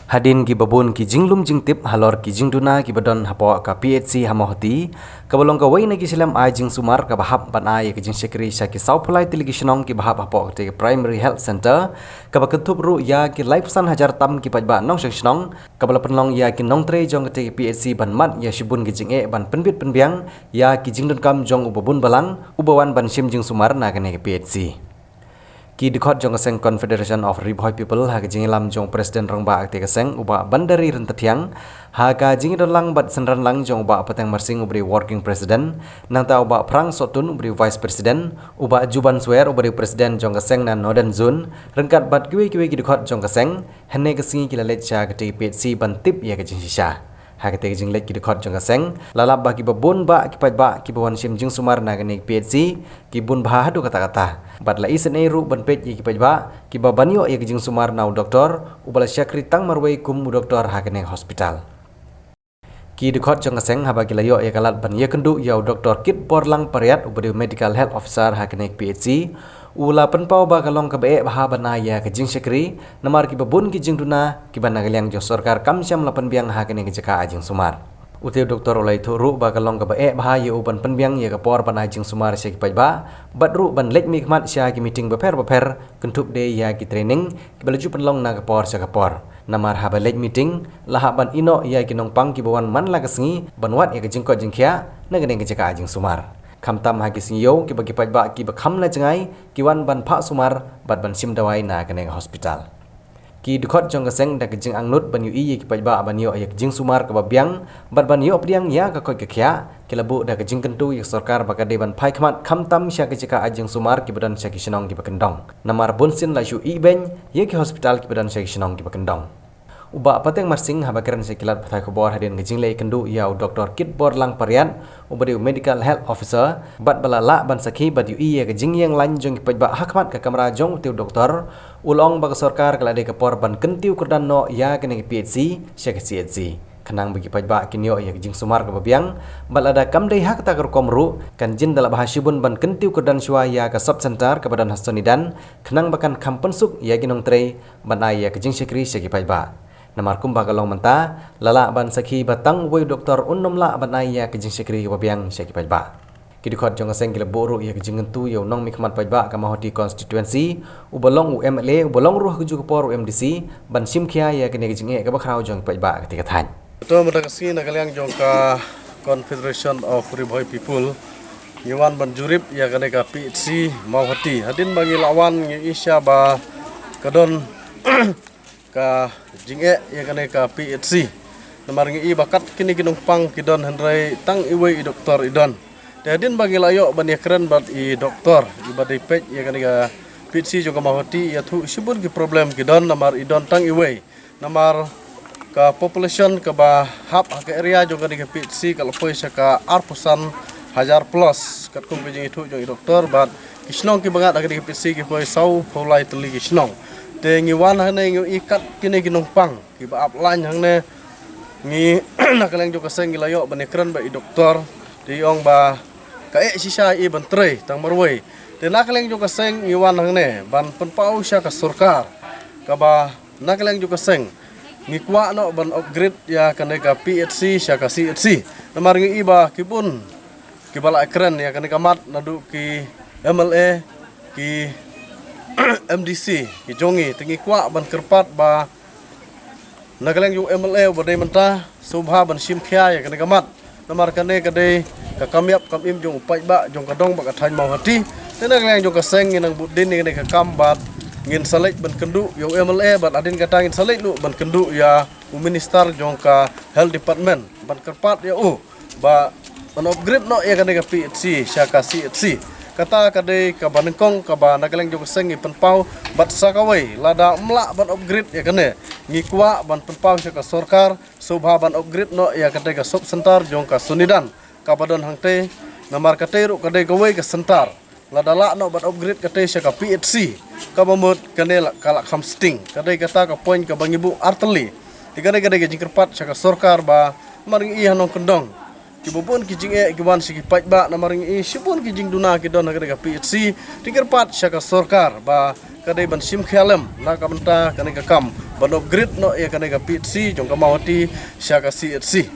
Hadin ki babun ki jinglum jingtip halor ki jingduna ki badon hapo ka PHC hamohti kabolong ka waina ki silam ai jing sumar ka bahap ban ai ki jing sekri sya ki saupulai televisionong ki bahap hapo te primary health center ka bakentup ru ya ki lifesan hajar tam ki pajba nong sengsnong ka bala penlong ya ki nong tre jong te PHC ban mat ya shibun ki jing e ban penbit penbiang ya ki jingdun kam jong ubabun balang ubawan ban sim jing sumar na ka ne ki PHC ki dikot jong seng Confederation of Riboy People ha jingilam jong Presiden rongba akte keseng uba bandari rentatiang ha ka jingidolang bat senran lang jong uba pateng marsing ubri working president nang ta uba prang sotun ubri vice president uba juban swer ubri presiden jong keseng na northern zone rengkat bat kiwe ki dikot jong keseng hene kesingi kilalet cha kete PHC ban tip ya ke jingsisha ha kete jing lek ki dikot jong keseng lalap bagi babun ba ki pajba ki bawan sim jing sumar na gani PHC ki bun bah hadu kata-kata bat la isen eru ban pet ki pajba ki babanyo ya ki jing sumar nau doktor ubala syakri tang marwei kum doktor ha gani hospital ki dikot jong keseng ha bagi layo ya kalat ban ya kendu ya doktor kit borlang pariat ubadi medical health officer ha gani PHC ula penpau ba kalong ka be bah ban ya ke jing syakri namar ki babun ki jing duna ki ban nagaliang jo sarkar kam syam lapan biang ha gani ke jaka ajing sumar utiu doktor ulai thuru ba kalong ka be bah ya uban penbiang ya ka por ban ajing sumar sya ki pajba badru ban lek mikmat sya ki meeting beper kentup de ya ki training ki balaju penlong na ka por sya ka por namar ha ba lek meeting laha ban ino ya ki nong pang ki bawan man la ka sengi banwat ya ka jingko jingkhia na gani ke jaka ajing sumar kamtam ha ki singyo ki bagi pajba ki bakham na jangai ki wan ban pha sumar bat ban sim dawai na gani hospital ki dikot jong keseng da jing angnut ban yu i ki pajba ban yo ya jing sumar ka babiang bat ban yo priang ya ka koi ka khia ki labu da jing kentu ya sarkar ba ka de ban phai khmat kamtam sya ki jaka ajing sumar ki badan sya ki sinong ki bakendong namar bunsin la shu i ben ya ki hospital ki badan sya ki sinong ki bakendong uba pateng marsing habakeran sekilat pathai khobor hadin ngejing lei kendu ya doktor kit borlang parian ubadi medical health officer bat bala la ban sakhi bat yu ya kejing yang lan jong pajba hakmat ka kamera jong tiu doktor ulong ba sarkar kalade ka por ban kentiu kurdan no ya kene PHC sya ka CHC kenang bagi pajba kinyo ya kejing sumar ka babiang bal ada kam dei hak ta ka komru kan jin dala bahasibun ban kentiu kurdan shwa ya ka sub center ka badan hastonidan kenang bakan kampensuk ya ginong tre ban ai ya kejing syakri sya ki pajba namar kum bagalong menta lala ban sakhi batang wei doktor unnom la ban ai ya kejing syakri ka babiang sya ki pajba ki dikot jong seng ki boru ya kejing ntu yo nong mikmat pajba ka mahoti constituency ubalong UMLA ubalong ruh kuju por UMDC ban simkhia ya kene kejing e ka bakrau jong pajba ketika than to mata kasi nagaliang jong ka Confederation of Riboy People Yuan ban jurip ya kene ka PHC mahoti hadin bagi lawan isya ba kadon ka jinge ya kene ka PHC namar ngi bakat kini kinung pang kidon hendrai tang iwe doktor idon dadin bagi layo ban yakran bat i doktor ibadai pej ya kene ka PHC juga mahoti ya thu sibun ki problem kidon namar idon tang iwe namar ka population ka ba hap ka area juga di PHC kalau poi ka arpusan hajar plus kat kum bijing itu jong doktor bat kisnong ki bangat di PHC ki poi sau polai teli kisnong te ngiwan hane ngi ikat kini ginong pang ki ba upline hangne ngi nakaleng jo kaseng gilayo banekran ba i doktor di ong ba ka sisa i bantre tang marwei te nakaleng jo kaseng ngiwan hangne ban penpau sya ka sarkar ka ba nakaleng jo kaseng ngi kwa no ban upgrade ya kane ka PHC sya ka CHC namar ngi iba kibun ki bala ekran ya kane ka mat nadu ki MLA ki MDC ki jongi tingi kwa ban kerpat ba nagaleng yu MLA badai mentah subha ban simkhia ya kene kamat namar kane kade ka kamyap kam im jong upai ba jong kadong ba kathai mau hati nagaleng jong kaseng nginang budin ngene ka kambat ngin salek ban kendu yu MLA bat adin kata ngin salek lu ban kendu ya minister jong ka health department ban kerpat ya ba ban upgrade no ya kane ka PHC syaka CHC kata kade ka banengkong ka ba nagaleng jong sengi penpau bat sakawai lada mla ban upgrade ya kane ngikwa ban penpau sya ka sarkar subha ban upgrade no ya kade ka sub center jong ka sunidan ka badan hangte namar kate ru kade gawai ka center lada la no ban upgrade kate sya ka PHC ka bamut kane kalak hamsting kade kata ka point ka bangibu arteli tikade kade jingkerpat sya ka sarkar ba maring i hanong kendong kibubun kijing kiwan sigi pajba namaring i sibun kijing duna kidon ka PHC tikerpat sya ka sarkar ba kadai ban sim khialem la ka benta kane ka kam ban upgrade no ya kane ka PHC jong ka mau hati sya ka CHC